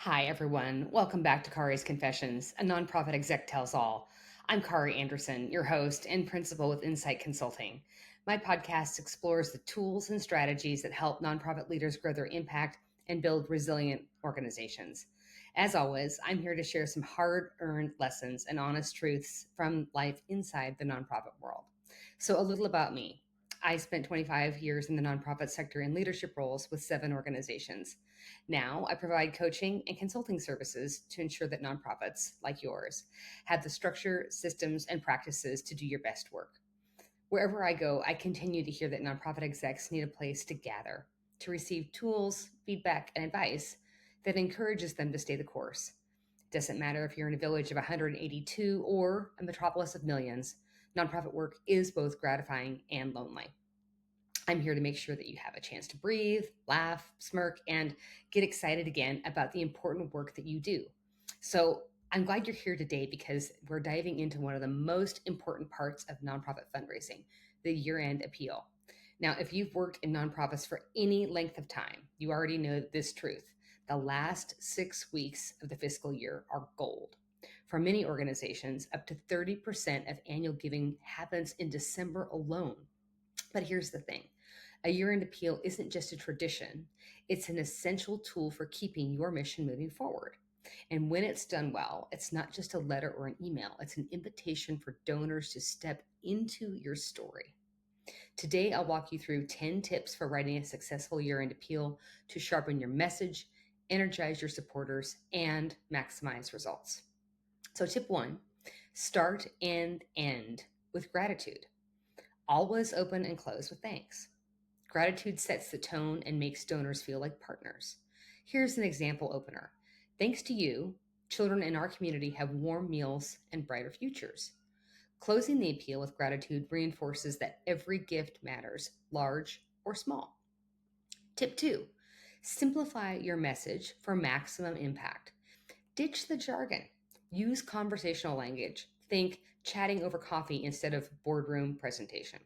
Hi, everyone. Welcome back to Kari's Confessions, a nonprofit exec tells all. I'm Kari Anderson, your host and principal with Insight Consulting. My podcast explores the tools and strategies that help nonprofit leaders grow their impact and build resilient organizations. As always, I'm here to share some hard earned lessons and honest truths from life inside the nonprofit world. So, a little about me. I spent 25 years in the nonprofit sector in leadership roles with 7 organizations. Now, I provide coaching and consulting services to ensure that nonprofits like yours have the structure, systems, and practices to do your best work. Wherever I go, I continue to hear that nonprofit execs need a place to gather, to receive tools, feedback, and advice that encourages them to stay the course. It doesn't matter if you're in a village of 182 or a metropolis of millions, nonprofit work is both gratifying and lonely. I'm here to make sure that you have a chance to breathe, laugh, smirk, and get excited again about the important work that you do. So I'm glad you're here today because we're diving into one of the most important parts of nonprofit fundraising, the year-end appeal. Now, if you've worked in nonprofits for any length of time, you already know this truth. The last 6 weeks of the fiscal year are gold. For many organizations, up to 30% of annual giving happens in December alone. But here's the thing. A year-end appeal isn't just a tradition, it's an essential tool for keeping your mission moving forward. And when it's done well, it's not just a letter or an email, it's an invitation for donors to step into your story. Today, I'll walk you through 10 tips for writing a successful year-end appeal to sharpen your message, energize your supporters, and maximize results. So, tip one, start and end with gratitude. Always open and close with thanks. Gratitude sets the tone and makes donors feel like partners. Here's an example opener. Thanks to you, children in our community have warm meals and brighter futures. Closing the appeal with gratitude reinforces that every gift matters, large or small. Tip two, simplify your message for maximum impact. Ditch the jargon. Use conversational language. Think chatting over coffee instead of boardroom presentation.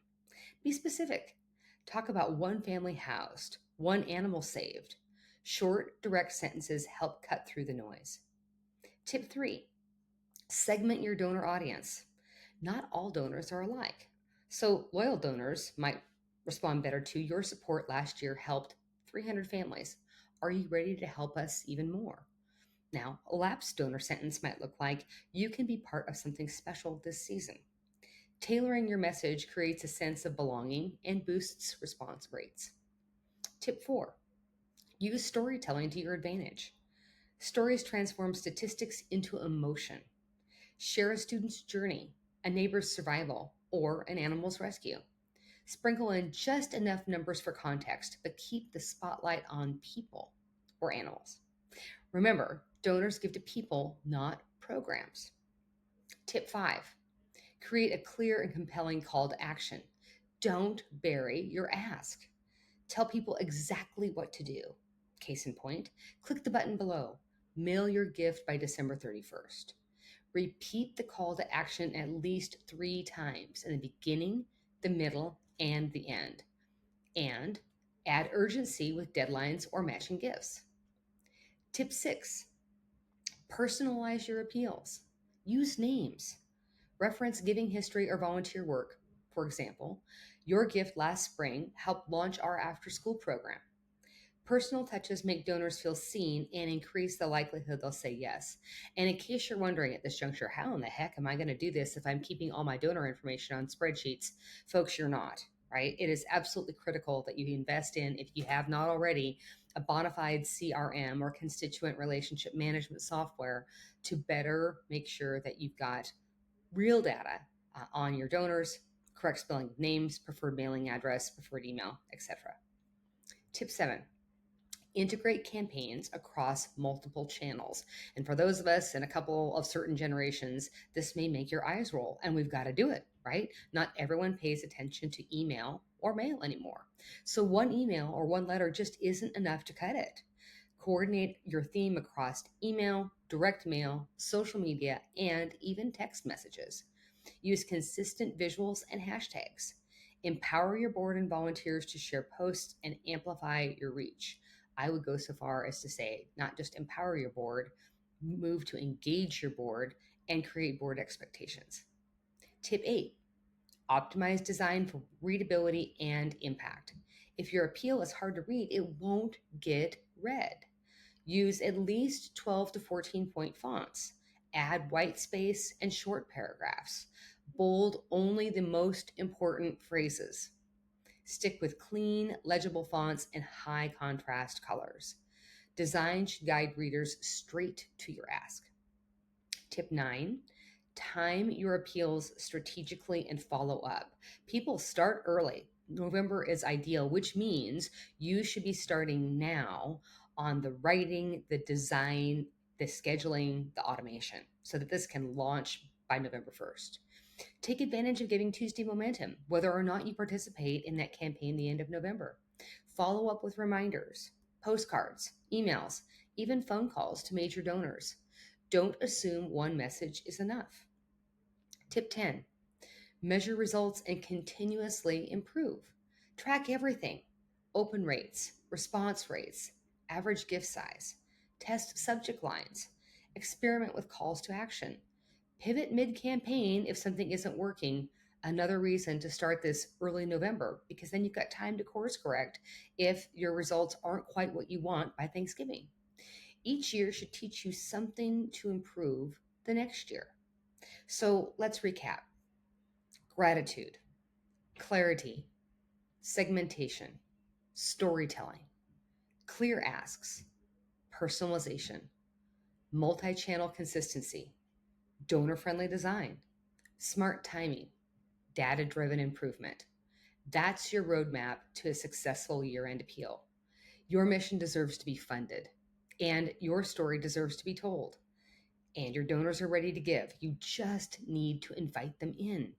Be specific. Talk about one family housed, one animal saved. Short, direct sentences help cut through the noise. Tip three, segment your donor audience. Not all donors are alike. So, loyal donors might respond better to your support last year helped 300 families. Are you ready to help us even more? Now, a lapsed donor sentence might look like you can be part of something special this season. Tailoring your message creates a sense of belonging and boosts response rates. Tip four, use storytelling to your advantage. Stories transform statistics into emotion. Share a student's journey, a neighbor's survival, or an animal's rescue. Sprinkle in just enough numbers for context, but keep the spotlight on people or animals. Remember, donors give to people, not programs. Tip five, create a clear and compelling call to action. Don't bury your ask. Tell people exactly what to do. Case in point, click the button below. Mail your gift by December 31st. Repeat the call to action at least 3 times in the beginning, the middle, and the end. And add urgency with deadlines or matching gifts. Tip six, personalize your appeals. Use names. Reference giving history or volunteer work. For example, your gift last spring helped launch our after school program. Personal touches make donors feel seen and increase the likelihood they'll say yes. And in case you're wondering at this juncture, how in the heck am I going to do this if I'm keeping all my donor information on spreadsheets? Folks, you're not, right? It is absolutely critical that you invest in, if you have not already, a bona fide CRM or constituent relationship management software to better make sure that you've got real data on your donors, correct spelling of names, preferred mailing address, preferred email, etc. Tip seven, integrate campaigns across multiple channels. And for those of us in a couple of certain generations, this may make your eyes roll, and we've got to do it, right? Not everyone pays attention to email or mail anymore. So one email or one letter just isn't enough to cut it. Coordinate your theme across email, direct mail, social media, and even text messages. Use consistent visuals and hashtags. Empower your board and volunteers to share posts and amplify your reach. I would go so far as to say not just empower your board, move to engage your board and create board expectations. Tip 8, optimize design for readability and impact. If your appeal is hard to read, it won't get read. Use at least 12 to 14 point fonts. Add white space and short paragraphs. Bold only the most important phrases. Stick with clean, legible fonts and high contrast colors. Design should guide readers straight to your ask. Tip 9, time your appeals strategically and follow up. People start early. November is ideal, which means you should be starting now on the writing, the design, the scheduling, the automation, so that this can launch by November 1st. Take advantage of Giving Tuesday momentum, whether or not you participate in that campaign the end of November. Follow up with reminders, postcards, emails, even phone calls to major donors. Don't assume one message is enough. Tip 10, measure results and continuously improve. Track everything: open rates, response rates, average gift size, test subject lines, experiment with calls to action, pivot mid campaign if something isn't working. Another reason to start this early November, because then you've got time to course correct if your results aren't quite what you want by Thanksgiving. Each year should teach you something to improve the next year. So let's recap: gratitude, clarity, segmentation, storytelling, clear asks, personalization, multi channel consistency, donor friendly design, smart timing, data driven improvement. That's your roadmap to a successful year end appeal. Your mission deserves to be funded, and your story deserves to be told. And your donors are ready to give. You just need to invite them in.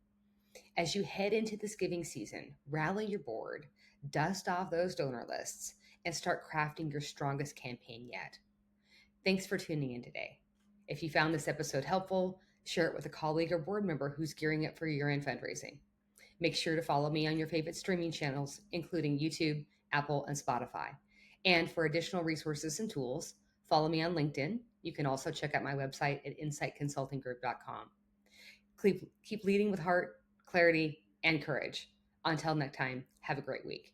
As you head into this giving season, rally your board, dust off those donor lists, and start crafting your strongest campaign yet. Thanks for tuning in today. If you found this episode helpful, share it with a colleague or board member who's gearing up for year-end fundraising. Make sure to follow me on your favorite streaming channels, including YouTube, Apple, and Spotify. And for additional resources and tools, follow me on LinkedIn. You can also check out my website at insightconsultinggroup.com. Keep leading with heart, clarity, and courage. Until next time, have a great week.